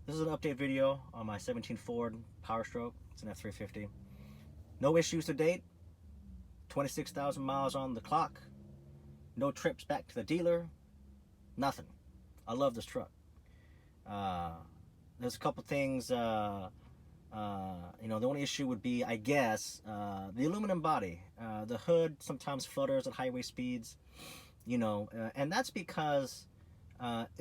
This is an update video on my 17 Ford Power Stroke. It's an F350. No issues to date. 26,000 miles on the clock. No trips back to the dealer. Nothing. I love this truck. There's a couple things, the only issue would be, I guess, the aluminum body. The hood sometimes flutters at highway speeds, and that's because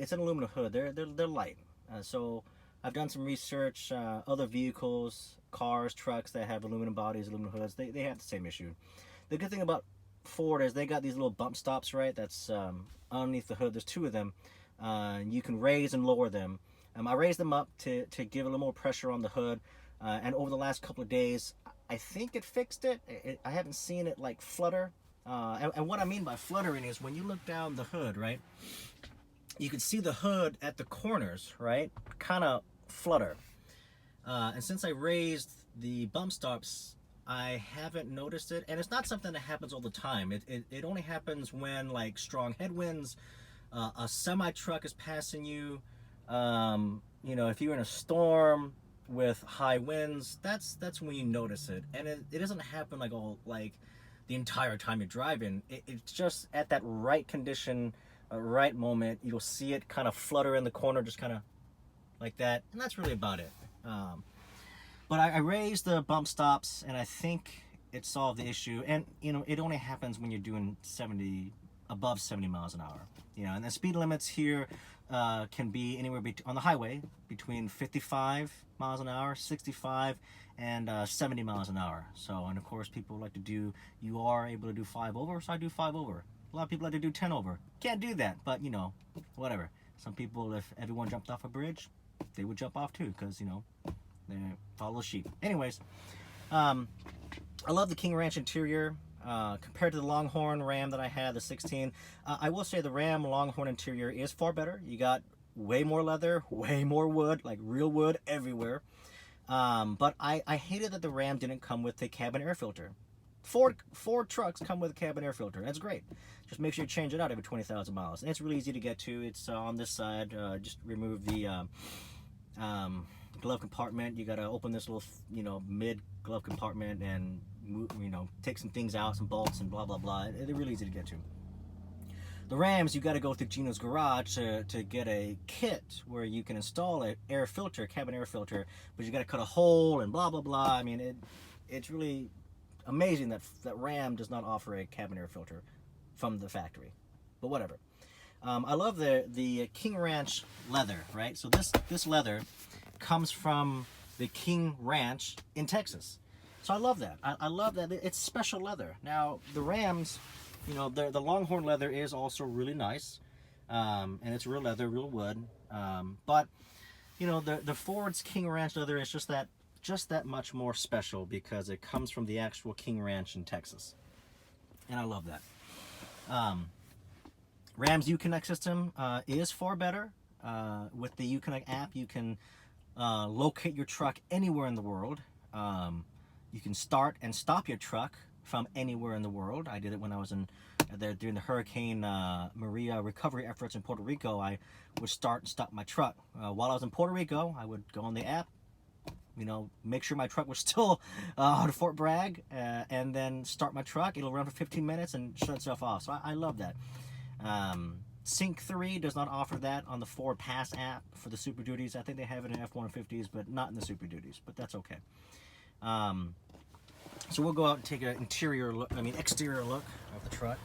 it's an aluminum hood. They're light. So I've done some research. Other vehicles, cars, trucks that have aluminum bodies, aluminum hoods, they have the same issue. The good thing about Ford is they got these little bump stops, right? That's underneath the hood. There's two of them. You can raise and lower them. I raised them up to give a little more pressure on the hood. And over the last couple of days, I think it fixed it. I haven't seen it like flutter. And what I mean by fluttering is when you look down the hood, right? You can see the hood at the corners, right? Kind of flutter. And since I raised the bump stops, I haven't noticed it. And it's not something that happens all the time. It only happens when like strong headwinds, a semi truck is passing you, if you're in a storm with high winds, that's when you notice it. And it doesn't happen like the entire time you're driving. It's just at that right condition, right moment, you'll see it kind of flutter in the corner, just kind of like that, and that's really about it. But I raised the bump stops, and I think it solved the issue. And it only happens when you're doing above 70 miles an hour. And the speed limits here can be anywhere on the highway between 55 miles an hour, 65, and 70 miles an hour. So, and of course, people like to you are able to do 5 over, so I do 5 over. A lot of people like to do 10 over. Can't do that, but whatever. Some people, if everyone jumped off a bridge, they would jump off too, because they follow the sheep. Anyways, I love the King Ranch interior. Compared to the Longhorn Ram that I had, the 16, I will say the Ram Longhorn interior is far better. You got way more leather, way more wood, like real wood everywhere. But I hated that the Ram didn't come with a cabin air filter. Ford trucks come with a cabin air filter. That's great. Just make sure you change it out every 20,000 miles. And it's really easy to get to. It's on this side. Just remove the glove compartment. You got to open this little, mid glove compartment and take some things out, some bolts and blah blah blah. They're really easy to get to. The Rams, you got to go through Gino's garage to get a kit where you can install an air filter, cabin air filter, but you got to cut a hole and blah blah blah. I mean, it's really amazing that Ram does not offer a cabin air filter from the factory, but whatever. I love the King Ranch leather, right? So this leather comes from the King Ranch in Texas. So I love that. I love that it's special leather. Now the Rams, the Longhorn leather is also really nice, and it's real leather, real wood. But the Ford's King Ranch leather is just that much more special because it comes from the actual King Ranch in Texas, and I love that. Ram's Uconnect system is far better. With the Uconnect app, you can locate your truck anywhere in the world. You can start and stop your truck from anywhere in the world. I did it when I was there during the Hurricane Maria recovery efforts in Puerto Rico. I would start and stop my truck. While I was in Puerto Rico, I would go on the app, make sure my truck was still on Fort Bragg, and then start my truck. It'll run for 15 minutes and shut itself off. So I love that. Sync 3 does not offer that on the Ford Pass app for the Super Duties. I think they have it in F-150s, but not in the Super Duties, but that's okay. So we'll go out and take an exterior look of the truck.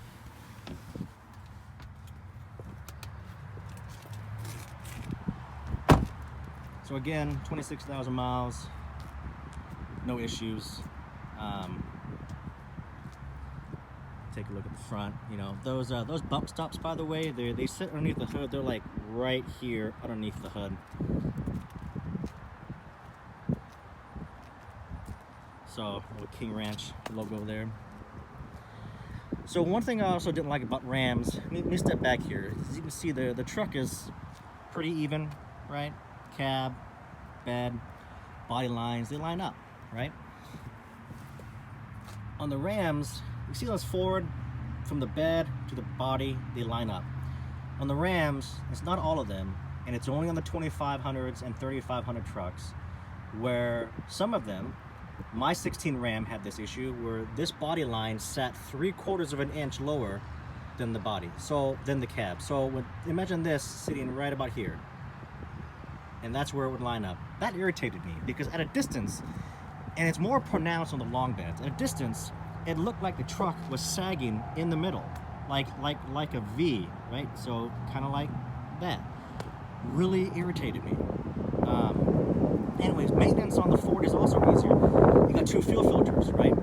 So again, 26,000 miles, no issues. Take a look at the front. Those bump stops, by the way, they sit underneath the hood. They're like right here underneath the hood. So, little King Ranch logo there. So one thing I also didn't like about Rams, let me step back here. As you can see, the truck is pretty even, right? Cab, bed, body lines, they line up, right? On the Rams, you see those forward, from the bed to the body, they line up. On the Rams, it's not all of them, and it's only on the 2500s and 3500 trucks, where some of them, my 16 Ram had this issue where this body line sat 3/4 of an inch lower than the body, so than the cab. So imagine this sitting right about here, and that's where it would line up. That irritated me because at a distance, and it's more pronounced on the long beds, at a distance, it looked like the truck was sagging in the middle, like a V, right? So kind of like that. Really irritated me. Anyways, maintenance on the Ford is also easier. You got 2 fuel filters, right?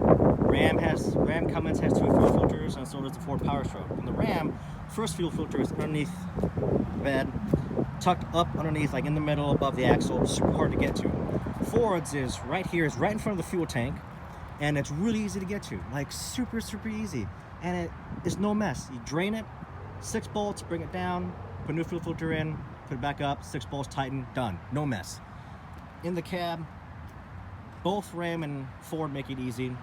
Ram Cummins has 2 fuel filters, and so does the Ford Powerstroke. And the Ram, first fuel filter is underneath the bed, tucked up underneath, like in the middle above the axle, super hard to get to. Ford's is right here, is right in front of the fuel tank, and it's really easy to get to, like super easy, and it's no mess. You drain it, 6 bolts, bring it down, put a new fuel filter in, put it back up, 6 bolts, tighten, done, no mess. In the cab, both Ram and Ford make it easy.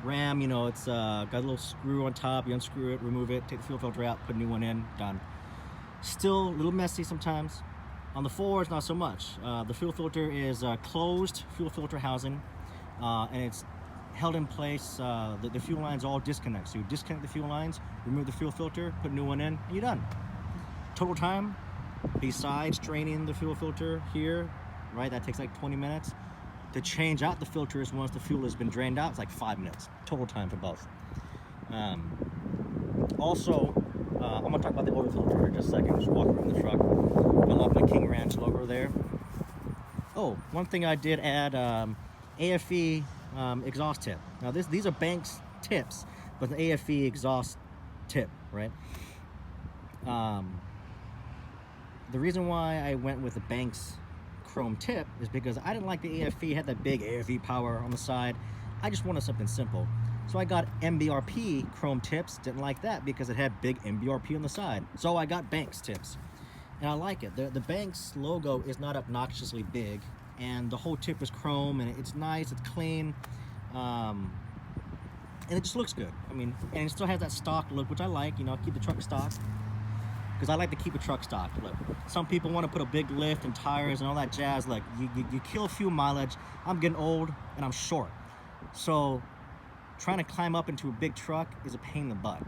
Ram, you know, it's got a little screw on top, you unscrew it, remove it, take the fuel filter out, put a new one in, done. Still a little messy sometimes. On the Fords, not so much. The fuel filter is a closed fuel filter housing, and it's held in place. The fuel lines all disconnect. So you disconnect the fuel lines, remove the fuel filter, put a new one in, and you're done. Total time, besides draining the fuel filter here, right, that takes like 20 minutes. To change out the filters once the fuel has been drained out, it's like 5 minutes. Total time for both. Also, I'm gonna talk about the oil filter here in just a second. Just walk around the truck. I love my King Ranch logo there. Oh, one thing I did add, AFE exhaust tip. Now these are Banks tips, but the AFE exhaust tip, right? The reason why I went with the Banks chrome tip is because I didn't like the AFE, had that big AFE power on the side. I just wanted something simple. So I got MBRP chrome tips, didn't like that because it had big MBRP on the side. So I got Banks tips, and I like it. The Banks logo is not obnoxiously big, and the whole tip is chrome, and it's nice, it's clean, and it just looks good. I mean, and it still has that stock look, which I like, you know, keep the truck stock. Because I like to keep a truck stock. Look, some people want to put a big lift and tires and all that jazz. Like, you kill fuel mileage. I'm getting old and I'm short. So, trying to climb up into a big truck is a pain in the butt.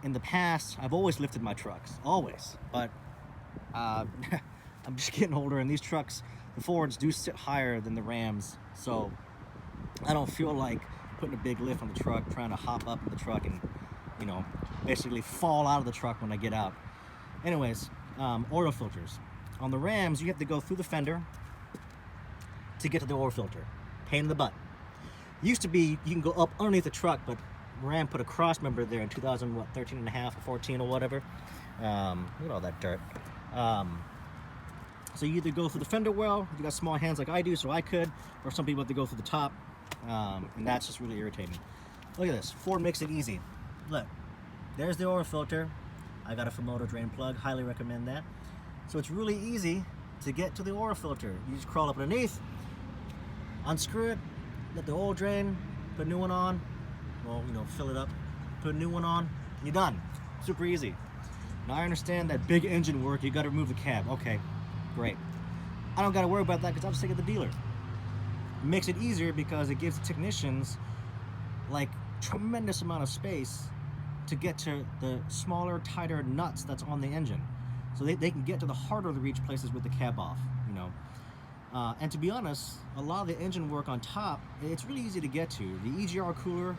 In the past, I've always lifted my trucks. Always. But, I'm just getting older, and these trucks, the Fords, do sit higher than the Rams. So, I don't feel like putting a big lift on the truck, trying to hop up in the truck and, you know, basically fall out of the truck when I get out. Anyways, oil filters. On the Rams, you have to go through the fender to get to the oil filter. Pain in the butt. Used to be, you can go up underneath the truck, but Ram put a cross member there in 2013 and a half or 14 or whatever. Look at all that dirt. So you either go through the fender well, you got small hands like I do, so I could, or some people have to go through the top, and that's just really irritating. Look at this. Ford makes it easy. Look, there's the oil filter. I got a Fumoto drain plug, highly recommend that. So it's really easy to get to the oil filter. You just crawl up underneath, unscrew it, let the oil drain, put a new one on, well, you know, fill it up, put a new one on, and you're done. Super easy. Now I understand that big engine work, you gotta remove the cab. Okay, great. I don't gotta worry about that because I'm sick of the dealer. It makes it easier because it gives the technicians like tremendous amount of space to get to the smaller, tighter nuts that's on the engine. So they can get to the harder to reach places with the cab off, you know. And to be honest, a lot of the engine work on top, it's really easy to get to. The EGR cooler,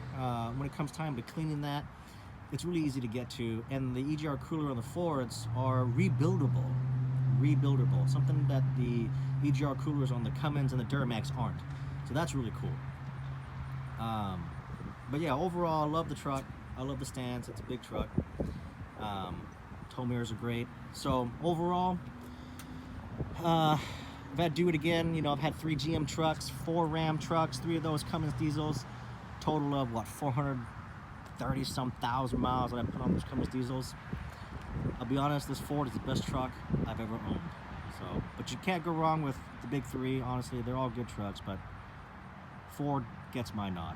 when it comes time to cleaning that, it's really easy to get to. And the EGR cooler on the Fords are rebuildable. Something that the EGR coolers on the Cummins and the Duramax aren't. So that's really cool. But yeah, overall, I love the truck. I love the stance. It's a big truck. Tow mirrors are great. So overall, if I had to do it again, you know, I've had 3 GM trucks, 4 Ram trucks, 3 of those Cummins diesels, total of what, 430-some thousand miles that I put on those Cummins diesels. I'll be honest, this Ford is the best truck I've ever owned. So, but you can't go wrong with the big 3. Honestly, they're all good trucks, but Ford gets my nod.